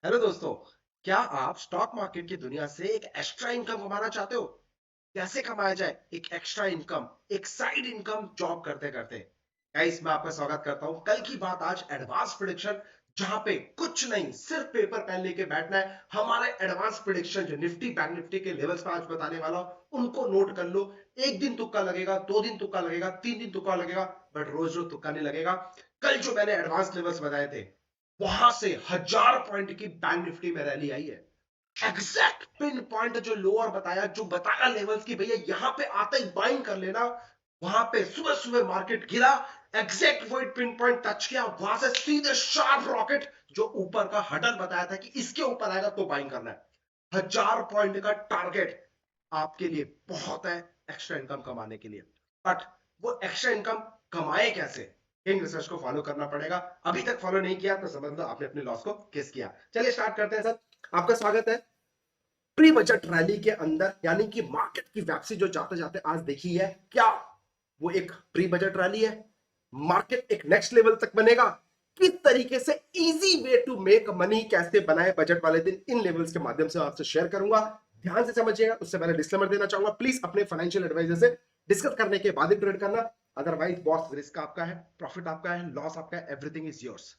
Hello दोस्तों। क्या आप स्टॉक मार्केट की दुनिया से एक एक्स्ट्रा इनकम कमाना चाहते हो? कैसे कमाया जाए एक एक्स्ट्रा इनकम, एक साइड इनकम जॉब करते करते? गाइस, मैं आपका स्वागत करता हूं। कल की बात आज एडवांस प्रिडिक्शन, जहां पे कुछ नहीं, सिर्फ पेपर पेन लेके बैठना है। हमारे एडवांस प्रिडिक्शन जो निफ्टी बैंक निफ्टी के लेवल्स में आज बताने वाला हूं, उनको नोट कर लो। एक दिन तुक्का लगेगा, 2 दिन तुक्का लगेगा, 3 दिन तुक्का लगेगा, बट रोज रोज तुक्का नहीं लगेगा। कल जो मैंने एडवांस लेवल्स बताए थे, वहां से 1000 पॉइंट की बैंक निफ्टी में रैली आई है। एग्जैक्ट पिन पॉइंट जो लोअर बताया, जो बताया लेवल्स की भैया यहां पे आते ही बाइंग कर लेना, वहां पे सुबह सुबह मार्केट गिरा। एग्जैक्ट वही पिन पॉइंट टच किया, वहां से सीधे शार्प रॉकेट जो ऊपर का हडल बताया था कि इसके ऊपर आएगा तो बाइंग करना है। 1000 पॉइंट का टारगेट आपके लिए बहुत है एक्स्ट्रा इनकम कमाने के लिए। बट वो एक्स्ट्रा इनकम कमाए कैसे? किंग रिसर्च को फॉलो करना पड़ेगा। अभी तक फॉलो नहीं किया तो समझ लो आपने अपने लॉस को किस किया। चलिए स्टार्ट करते हैं सर। आपका स्वागत है प्री बजट रैली के अंदर, यानी कि मार्केट की वापसी जो जाते जाते आज देखी है, क्या वो एक प्री बजट रैली है? मार्केट एक नेक्स्ट लेवल तक बनेगा? किस तरीके से easy way to make money कैसे बनाए बजट वाले दिन, इन लेवल्स के माध्यम से आपसे शेयर करूंगा। ध्यान से समझिएगा। उससे पहले डिस्क्लेमर देना चाहूंगा, प्लीज अपने फाइनेंशियल एडवाइजर से डिस्कस करने के बाद ही ट्रेड करना। अदरवाइज बॉस, रिस्क आपका है, प्रॉफिट आपका है, लॉस आपका है, एवरीथिंग इज योर्स।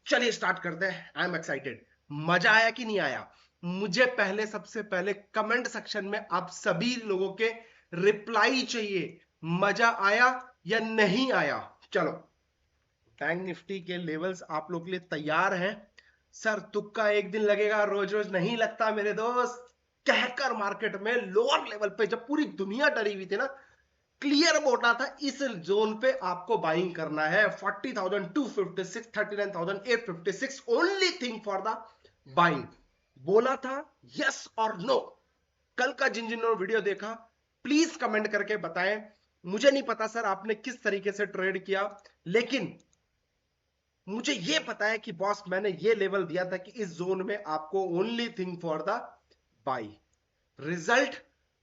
चलिए स्टार्ट करते हैं। I am excited. मजा आया कि नहीं आया? मुझे पहले, सबसे पहले कमेंट सेक्शन में आप सभी लोगों के रिप्लाई चाहिए। मजा आया या नहीं आया? चलो, बैंक निफ्टी के लेवल्स आप लोग के लिए तैयार हैं। सर तुक्का एक दिन लगेगा, रोज रोज नहीं लगता मेरे दोस्त। कहकर मार्केट में लोअर लेवल पे जब पूरी दुनिया डरी हुई थी ना, क्लियर बोलना था इस जोन पे आपको बाइंग करना है। 40,256, 39,856, only thing for the buying. बोला था, यस और नो? कल का जिन जिन्होंने वीडियो देखा, प्लीज कमेंट करके बताएं। मुझे नहीं पता सर आपने किस तरीके से ट्रेड किया, लेकिन मुझे यह पता है कि बॉस मैंने ये लेवल दिया था कि इस जोन में आपको only thing for the buy. Result,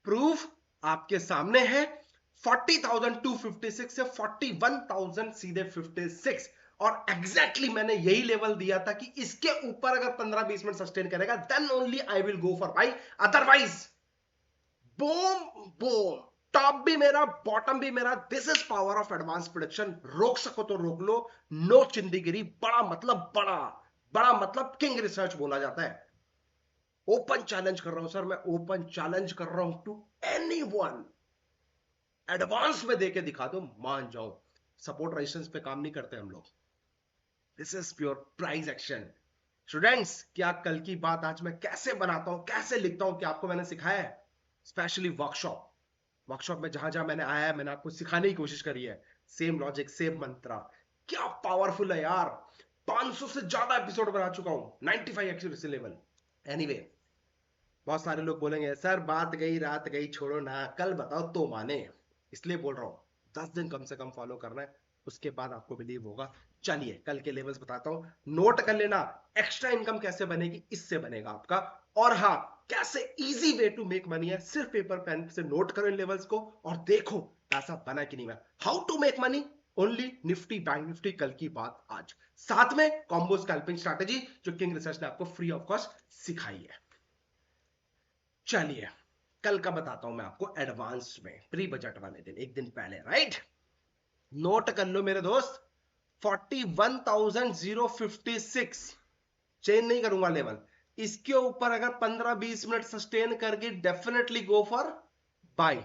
proof आपके सामने है। 40,256 से 41,000 सीधे 56। और एग्जैक्टली मैंने यही लेवल दिया था कि इसके ऊपर अगर 15-20 मिनट सस्टेन करेगा, then only I will go for buy. Otherwise boom boom, top भी मेरा, बॉटम भी मेरा। This is power of advance production. रोक सको तो रोक लो। नो चिंदीगिरी। बड़ा मतलब बड़ा, बड़ा मतलब किंग रिसर्च बोला जाता है। ओपन चैलेंज कर रहा हूं सर, मैं ओपन चैलेंज कर रहा हूं टू एनी वन। एडवांस में देके दिखा दो, मान जाओ। सपोर्ट रेजिस्टेंस पे काम नहीं करते हम लोग। This is pure price action. Students, क्या कल की बात आज मैं कैसे बनाता हूं, कैसे लिखता हूं, कि आपको मैंने सिखाया है? स्पेशली वर्कशॉप, वर्कशॉप में जहां जहां मैंने आया है, मैंने आपको सिखाने की कोशिश करी है। सेम लॉजिक, सेम मंत्रा। क्या पावरफुल है यार। 500 से ज्यादा एपिसोड बना चुका हूं, 95 एक्यूरेसी लेवल। एनीवे, बहुत सारे लोग बोलेंगे सर बात गई रात गई, छोड़ो ना, कल बताओ तो माने। इसलिए बोल रहा हूं 10 दिन कम से कम फॉलो करना है, उसके बाद आपको बिलीव होगा। चलिए कल के लेवल्स बताता हूं, नोट कर लेना। एक्स्ट्रा इनकम कैसे बनेगी, इससे बनेगा आपका। और हाँ, कैसे easy way to make money है, सिर्फ पेपर पेन से नोट करो इन लेवल्स को और देखो पैसा बना कि नहीं बना। How to make money only Nifty bank Nifty, कल की बात आज। साथ में कॉम्बो स्कैल्पिंग स्ट्रैटेजी जो किंग रिसर्च ने आपको फ्री ऑफ कॉस्ट सिखाई है। चलिए कल का बताता हूं मैं आपको एडवांस में, प्री बजट वाले दिन, एक दिन पहले, राइट? नोट कर लो मेरे दोस्त, 41,056। चेंज नहीं करूंगा लेवल। इसके ऊपर अगर 15-20 मिनट सस्टेन करके, डेफिनेटली गो फॉर बाय।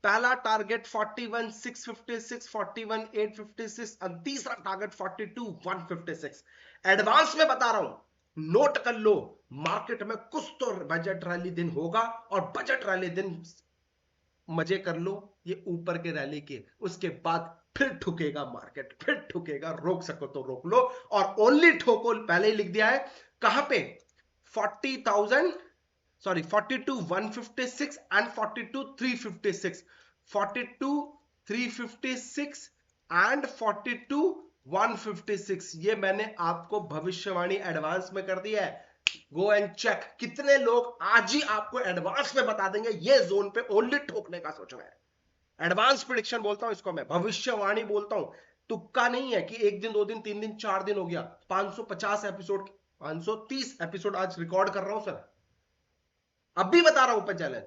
पहला टारगेट 41,656, 41,856, और तीसरा टारगेट 42,156। एडवांस में बता रहा हूं, नोट कर लो। मार्केट में कुछ तो बजट रैली दिन होगा, और बजट रैली दिन मजे कर लो ये ऊपर के रैली के। उसके बाद फिर ठुकेगा मार्केट, फिर ठुकेगा। रोक सको तो रोक लो, और ओनली ठोको, पहले ही लिख दिया है कहां पे। 40,000, सॉरी 42,156 एंड 42,356। 42,356 एंड 42,156, ये मैंने आपको भविष्यवाणी एडवांस में कर दिया है। Go and check. कितने लोग आज ही आपको एडवांस में बता देंगे ये जोन पे ओनली ठोकने का सोच रहे हैं। एडवांस प्रिडिक्शन बोलता हूं इसको मैं, भविष्यवाणी बोलता हूं। तुक्का नहीं है कि एक दिन, 2 दिन, 3 दिन, 4 दिन हो गया। 550 एपिसोड 530 एपिसोड आज रिकॉर्ड कर रहा हूं सर, अब भी बता रहा हूं ओपन चैलेंज।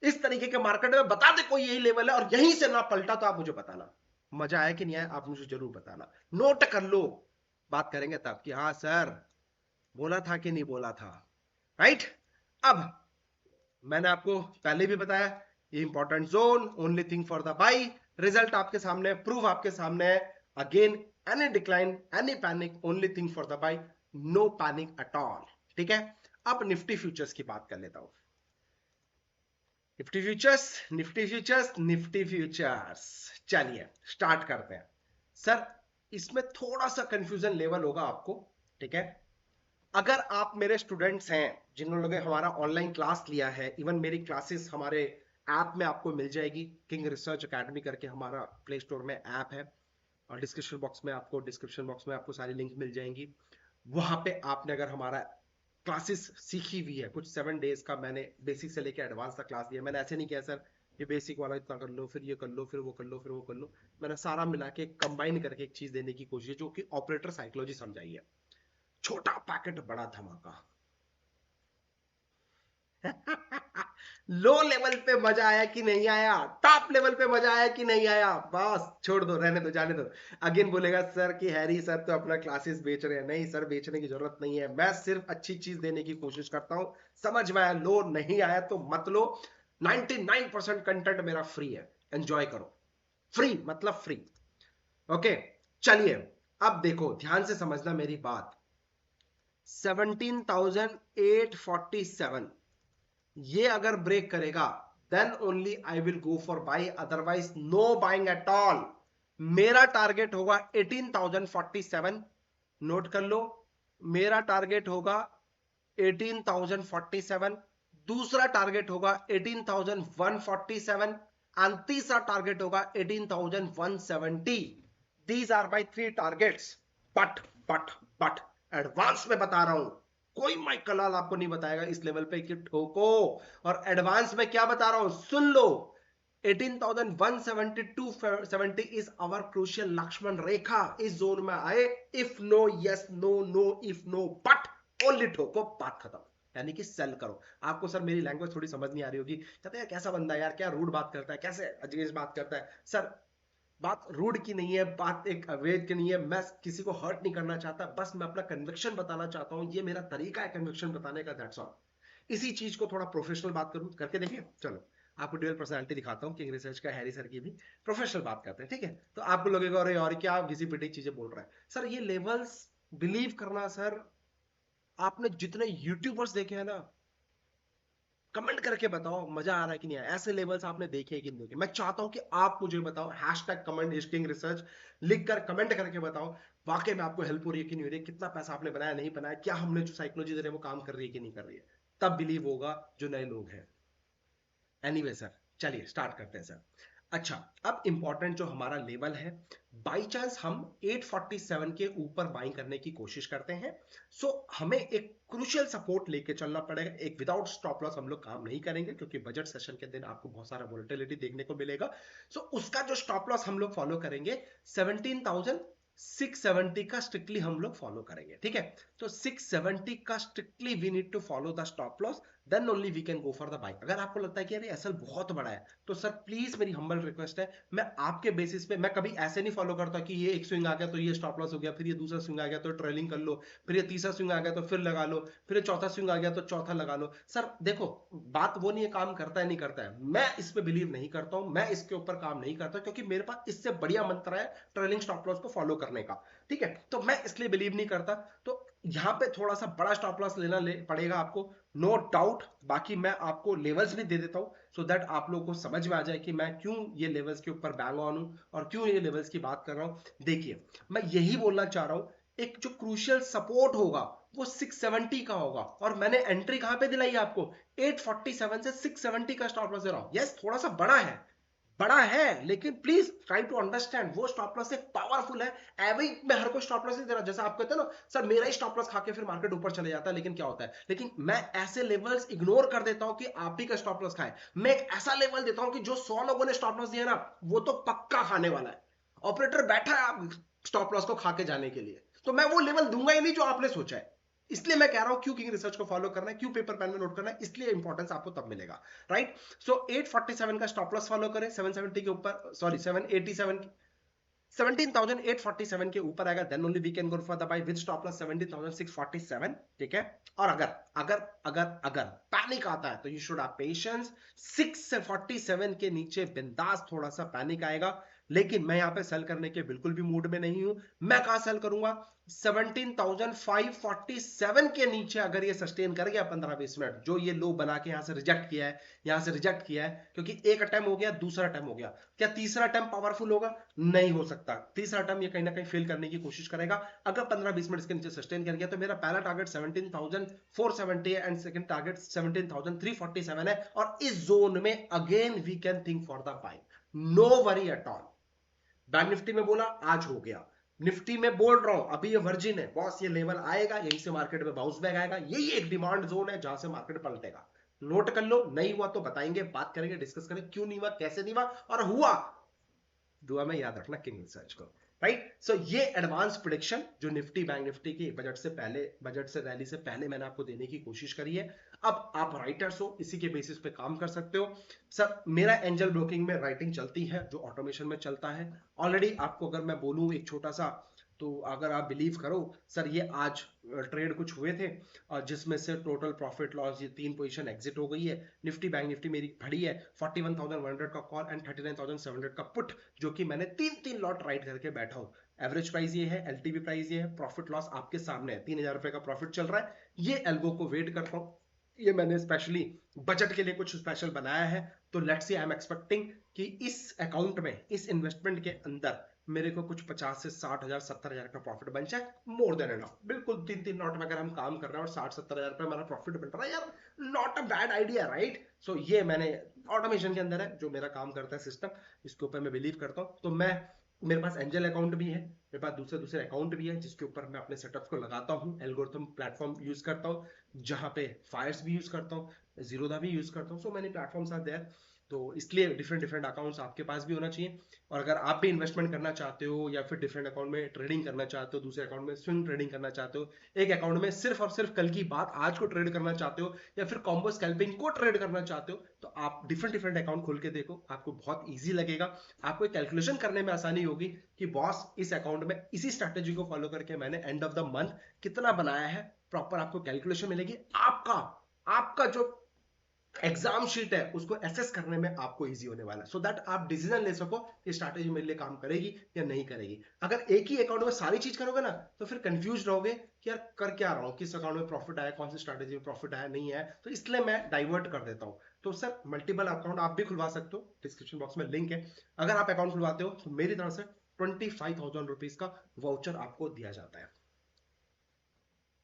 इस तरीके के मार्केट में बता दे कोई यही लेवल है और यहीं से ना पलटा तो आप मुझे बताना। मजा आया कि नहीं आया आप मुझे जरूर बताना, नोट कर लो, बात करेंगे तब कि हाँ सर बोला था कि नहीं बोला था, राइट। अब मैंने आपको पहले भी बताया, ये important zone, only thing for the buy, result आपके सामने, प्रूफ आपके सामने है। Again any decline any panic, only thing for the buy, no panic at all, ठीक है। अब निफ्टी फ्यूचर्स की बात कर लेता हूं। Nifty futures, Nifty futures, Nifty futures, चलिए स्टार्ट करते हैं। सर इसमें थोड़ा सा कंफ्यूजन लेवल होगा आपको, ठीक है। अगर आप मेरे स्टूडेंट्स हैं जिन्होंने लोग हमारा ऑनलाइन क्लास लिया है, इवन मेरी क्लासेस हमारे ऐप में आपको मिल जाएगी, किंग रिसर्च एकेडमी करके हमारा प्ले स्टोर में ऐप है, और डिस्क्रिप्शन बॉक्स में आपको सारी लिंक मिल जाएंगी। वहां पे आपने अगर हमारा क्लासेस सीखी हुई है, कुछ 7 डेज का मैंने बेसिक से लेकर एडवांस तक क्लास दिया, मैंने ऐसे नहीं किया सर ये बेसिक वाला इतना कर लो, फिर ये कर लो, फिर वो कर लो, फिर वो कर लो। मैंने सारा मिला के कंबाइन करके एक चीज देने की कोशिश, जो कि ऑपरेटर साइकोलॉजी समझाई है। छोटा पैकेट बड़ा धमाका। लो लेवल पे मजा आया कि नहीं आया, टॉप लेवल पे मजा आया कि नहीं आया, बस छोड़ दो, रहने दो, जाने दो। अगेन बोलेगा सर कि हैरी सर तो अपना क्लासेस बेच रहे हैं, नहीं सर बेचने की जरूरत नहीं है, मैं सिर्फ अच्छी चीज देने की कोशिश करता हूं। समझ में आया, लो, नहीं आया तो मत लो। 99% कंटेंट मेरा फ्री है, एंजॉय करो। फ्री मतलब फ्री, ओके। चलिए अब देखो, ध्यान से समझना मेरी बात। 17,847 ये अगर ब्रेक करेगा then only I will go for buy, otherwise no buying at all. मेरा टारगेट होगा 18,047, नोट कर लो, मेरा टारगेट होगा 18,047, दूसरा टारगेट होगा 18,147, एंड तीसरा टारगेट होगा 18,170। These are my 3 targets. But but but advance में बता रहा हूं, कोई माइक कलाल आपको नहीं बताएगा इस लेवल पे कि ठोको। और एडवांस में क्या बता रहा हूं सुन लो, 18,170 to 70 is our crucial Lakshman rekha. इस जोन में आए, if no yes, no no, if no but, only ठोको, बात खत्म। यानी कि सेल करो। आपको सर मेरी लैंग्वेज थोड़ी समझ नहीं आ रही होगी, कहते हैं कैसा बंदा यार, क्या रूड बात करता है, कैसे अजीब बात करता है। सर बात रूड की नहीं है, बात एक अवैध की नहीं है, मैं किसी को हर्ट नहीं करना चाहता, बस मैं अपना कन्विक्शन बताना चाहता हूं, ये मेरा तरीका है कन्विक्शन बताने का, दैट्स ऑल। इसी चीज को थोड़ा प्रोफेशनल बात करूं, करके देखिए, चलो आपको ड्यूअल पर्सनालिटी दिखाता हूं, किंग रिसर्च का हैरी सर की भी प्रोफेशनल बात करते हैं, ठीक है। तो आपको लगेगा अरे और क्या घिसी पिटी चीजें बोल रहा है सर, ये लेवल्स बिलीव करना सर, आपने जितने यूट्यूबर्स देखे हैं ना, कमेंट करके बताओ मजा आ रहा है कि नहीं आया, ऐसे लेवल्स आपने देखे कि नहीं देखे। मैं चाहता हूं कि आप मुझे बताओ, हैशटैग कमेंट किंग रिसर्च लिखकर कमेंट करके बताओ, वाकई में आपको हेल्प हो रही है कि नहीं हो रही है, कितना पैसा आपने बनाया नहीं बनाया, क्या हमने जो साइकोलॉजी दे रहे हैं वो काम कर रही है कि नहीं कर रही है। तब बिलीव होगा जो नए लोग हैं। एनीवे सर, चलिए स्टार्ट करते हैं सर। अच्छा, अब इंपॉर्टेंट जो हमारा लेवल है, बाई चांस हम 847 के ऊपर बाइंग करने की कोशिश करते हैं, सो हमें एक क्रूशियल सपोर्ट लेके चलना पड़ेगा। एक विदाउट स्टॉप लॉस हम लोग काम नहीं करेंगे, क्योंकि बजट सेशन के दिन आपको बहुत सारा वोलेटिलिटी देखने को मिलेगा। सो उसका जो स्टॉप लॉस हम लोग फॉलो करेंगे, 17,670 का स्ट्रिक्टली हम लोग फॉलो करेंगे, ठीक है। तो 670 का strictly we need to follow the stop loss, then only we can go for the buy. अगर आपको लगता है कि यार एसएल बहुत बड़ा है, तो सर प्लीज मेरी हम्बल रिक्वेस्ट है, मैं आपके बेसिस पे, मैं कभी ऐसे नहीं फॉलो करता कि ये एक स्विंग आ गया तो ये स्टॉप लॉस हो गया, फिर ये दूसरा स्विंग आ गया तो ट्रेलिंग कर लो, फिर ये तीसरा स्विंग आ गया तो फिर लगा लो, फिर ये चौथा स्विंग आ गया तो चौथा लगा लो। सर देखो, बात वो नहीं है काम करता है नहीं करता है, मैं इस पे बिलीव नहीं करता हूं, मैं इसके ऊपर काम नहीं करता, क्योंकि मेरे पास इससे बढ़िया मंत्र है ट्रेलिंग स्टॉप लॉस को फॉलो करने का, ठीक है। तो मैं इसलिए बिलीव नहीं करता, तो यहां पे थोड़ा सा बड़ा स्टॉप लॉस लेना पड़ेगा आपको, नो डाउट। बाकी मैं आपको लेवल्स भी दे देता हूं, सो दैट आप लोगों को समझ में आ जाए कि मैं क्यों ये लेवल्स के ऊपर बैंग ऑन हूं और क्यों ये लेवल्स की बात कर रहा हूं। देखिए, मैं यही बोलना चाह रहा हूं, एक जो क्रूशियल सपोर्ट होगा वो 670 का होगा, और मैंने एंट्री कहां पे दिलाई आपको, 847 से 670 का स्टॉप लॉस दे रहा हूं। यस, थोड़ा सा बड़ा है, लेकिन प्लीज ट्राई टू अंडरस्टैंड, वो स्टॉप लॉस एक पावरफुल है। एवरी मैं हर कोई स्टॉप लॉस नहीं दे रहा, जैसा आप कहते हैं ना सर मेरा ही स्टॉप लॉस खा के फिर मार्केट ऊपर चले जाता है, लेकिन क्या होता है, लेकिन मैं ऐसे लेवल्स इग्नोर कर देता हूं कि आप ही का स्टॉप लॉस खाए। मैं एक ऐसा लेवल देता हूं कि जो 100 लोगों ने स्टॉप लॉस दिया ना, वो तो पक्का खाने वाला है। ऑपरेटर बैठा है आप स्टॉप लॉस को खा के जाने के लिए, तो मैं वो लेवल दूंगा ही नहीं जो आपने सोचा है। इसलिए मैं कह रहा हूं क्यों किंग रिसर्च को फॉलो करना है, क्यों पेपर पेन में नोट करना है, इसलिए इंपॉर्टेंस आपको तब मिलेगा, राइट। सो 847 का स्टॉप लॉस फॉलो करें, 770 के ऊपर, सॉरी 787, 17,847 के ऊपर आएगा, then only we can go for the buy with stop loss 17,647, ठीक है। और अगर अगर अगर अगर पैनिक आता है तो यू शुड हैव पेशेंस, 647 के नीचे बिंदास थोड़ा सा पैनिक आएगा, लेकिन मैं यहां पे सेल करने के बिल्कुल भी मूड में नहीं हूं। मैं कहां सेल करूंगा, 17,547 के नीचे अगर ये सस्टेन कर गया 15-20 मिनट, जो ये लो बना के यहां से रिजेक्ट किया है, यहां से रिजेक्ट किया है, क्योंकि एक अटेम्प्ट हो गया, दूसरा अटेम्प्ट हो गया, क्या तीसरा अटेम्प्ट पावरफुल होगा? नहीं हो सकता। तीसरा अटेम्प्ट ये कहीं ना कहीं फेल करने की कोशिश करेगा। अगर 15-20 मिनट के नीचे सस्टेन कर गया तो मेरा पहला टारगेट 17,470 है एंड सेकंड टारगेट 17,347 है, और इस जोन में again we can think for the buy, no worry at all. Bank Nifty में बोला, आज हो गया। निफ्टी में बोल रहा हूं अभी ये वर्जिन है बॉस, ये लेवल आएगा, यहीं से मार्केट में बाउंस बैक आएगा, यही एक डिमांड जोन है जहां से मार्केट पलटेगा। नोट कर लो, नहीं हुआ तो बताएंगे, बात करेंगे, डिस्कस करेंगे क्यों नहीं हुआ, कैसे नहीं हुआ, और हुआ दुआ में याद रखना किंग रिसर्च को, राइट। सो ये एडवांस प्रिडिक्शन जो निफ्टी बैंक निफ्टी की बजट से पहले, बजट से रैली से पहले मैंने आपको देने की कोशिश करी है। अब आप राइटर्स हो, इसी के बेसिस पे काम कर सकते हो। सर मेरा एंजल ब्रोकिंग में राइटिंग चलती है जो ऑटोमेशन में चलता है ऑलरेडी। आपको अगर मैं बोलूं एक छोटा सा, तो अगर आप बिलीव करो सर, ये आज ट्रेड कुछ हुए थे और जिसमें से टोटल प्रॉफिट लॉस ये 3 पोजीशन एग्जिट हो गई है। निफ्टी बैंक निफ्टी मेरी खड़ी है 41,100 का कॉल एंड 39,700 का पुट, जो कि मैंने 3 लॉट राइट करके बैठा हूं। एवरेज प्राइस ये है, एलटीवी प्राइस ये है, प्रॉफिट लॉस आपके सामने है, 3,000 रुपए का प्रॉफिट चल रहा है। ये एल्गो को वेट करता हूं, ये मैंने स्पेशली बजट के लिए कुछ स्पेशल बनाया है। तो let's see, I am expecting कि इस अकाउंट में, इस इन्वेस्टमेंट के अंदर मेरे को कुछ 50 से 60,000 70,000 का प्रॉफिट बन जाए, मोर देन एनफ। बिल्कुल 3 लॉट में अगर हम काम कर रहे हैं और 60-70,000 रुपए हमारा प्रॉफिट बन रहा है यार, not a bad idea, right. So ये मैंने ऑटोमेशन के अंदर है जो मेरा काम करता है सिस्टम, इसके ऊपर मैं बिलीव करता हूँ। तो मैं, मेरे पास एंजल अकाउंट भी है, मेरे पास दूसरे अकाउंट भी है जिसके ऊपर मैं अपने सेटअप को लगाता हूँ, एल्गोरिथम प्लेटफॉर्म यूज करता हूँ, जहां पे फायर्स भी यूज करता हूँ, जीरोधा भी यूज करता हूँ। सो मैंने प्लेटफॉर्म्स आर देयर, तो इसलिए डिफरेंट अकाउंट्स आपके पास भी होना चाहिए। और अगर आप भी इन्वेस्टमेंट करना चाहते हो या फिर डिफरेंट अकाउंट में ट्रेडिंग करना चाहते हो, दूसरे अकाउंट में स्विंग ट्रेडिंग करना चाहते हो, एक अकाउंट में सिर्फ और सिर्फ कल की बात आज को ट्रेड करना चाहते हो, या फिर कॉम्बो स्कैल्पिंग को ट्रेड करना चाहते हो, तो आप डिफरेंट अकाउंट खोल के देखो, आपको बहुत ईजी लगेगा। आपको कैलकुलेशन करने में आसानी होगी कि बॉस इस अकाउंट में इसी स्ट्रैटेजी को फॉलो करके मैंने एंड ऑफ द मंथ कितना बनाया है, प्रॉपर आपको कैलकुलेशन मिलेगी। आपका आपका जो एग्जाम शीट है उसको एसेस करने में आपको इजी होने वाला है, सो दैट आप डिसीजन ले सको कि स्ट्रैटेजी मेरे लिए काम करेगी या नहीं करेगी। अगर एक ही अकाउंट में सारी चीज करोगे ना तो फिर कंफ्यूज रहोगे कि यार कर क्या रहा हूं, किस अकाउंट में प्रॉफिट आया, कौन सी स्ट्रैटेजी में प्रॉफिट आया नहीं है, तो इसलिए मैं डाइवर्ट कर देता हूं। तो सर मल्टीपल अकाउंट आप भी खुलवा सकते हो, डिस्क्रिप्शन बॉक्स में लिंक है। अगर आप अकाउंट खुलवाते हो तो मेरी तरफ से 25,000 रुपीज का वाउचर आपको दिया जाता है,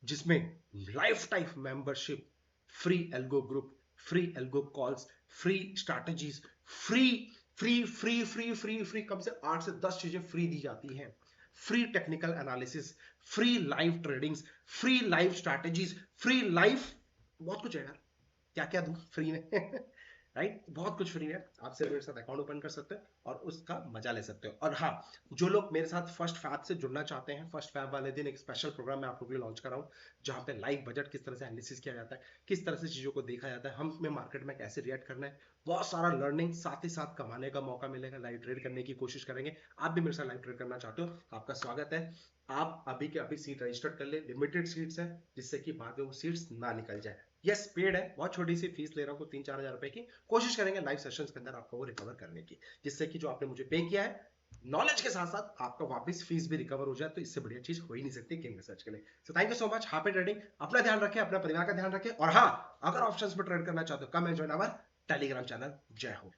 जिसमें lifetime membership, free algo group, free algo calls, free strategies, free free free free free free कम से 8 से 10 चीजें फ्री दी जाती हैं, free technical analysis, free live tradings, free live strategies, free live, बहुत कुछ है यार, क्या क्या दूं फ्री में राइट, बहुत कुछ फ्री है। आप सिर्फ मेरे साथ अकाउंट ओपन कर सकते हो और उसका मजा ले सकते हो। और हाँ, जो लोग मेरे साथ फर्स्ट फैब से जुड़ना चाहते हैं, फर्स्ट फैब वाले दिन एक स्पेशल प्रोग्राम मैं आप लोगों के लिए लॉन्च कर रहा हूँ, जहाँ पे लाइव बजट किस तरह से एनालिसिस किया जाता है, किस तरह से चीजों को देखा जाता है, हमें मार्केट में कैसे रिएक्ट करना है, बहुत सारा लर्निंग, साथ ही साथ कमाने का मौका मिलेगा, लाइव ट्रेड करने की कोशिश करेंगे। आप भी मेरे साथ लाइव ट्रेड करना चाहते हो, आपका स्वागत है। आप अभी के अभी सीट रजिस्टर कर ले, लिमिटेड सीट्स है, जिससे कि बाद में वो सीट्स ना निकल जाए। यस पेड है, बहुत छोटी सी फीस ले रहा हूँ 3-4 हजार रुपए की, कोशिश करेंगे लाइव सेशंस के अंदर आपको वो रिकवर करने की, जिससे कि जो आपने मुझे पे किया है नॉलेज के साथ साथ आपका वापस फीस भी रिकवर हो जाए, तो इससे बढ़िया चीज हो ही नहीं सकती किंग रिसर्च के लिए। So thank you so much, happy trading, अपना ध्यान रखें, अपना परिवार का ध्यान रखें, और हाँ, अगर ऑप्शंस में ट्रेड करना चाहते हो come and join our Telegram channel. जय हो।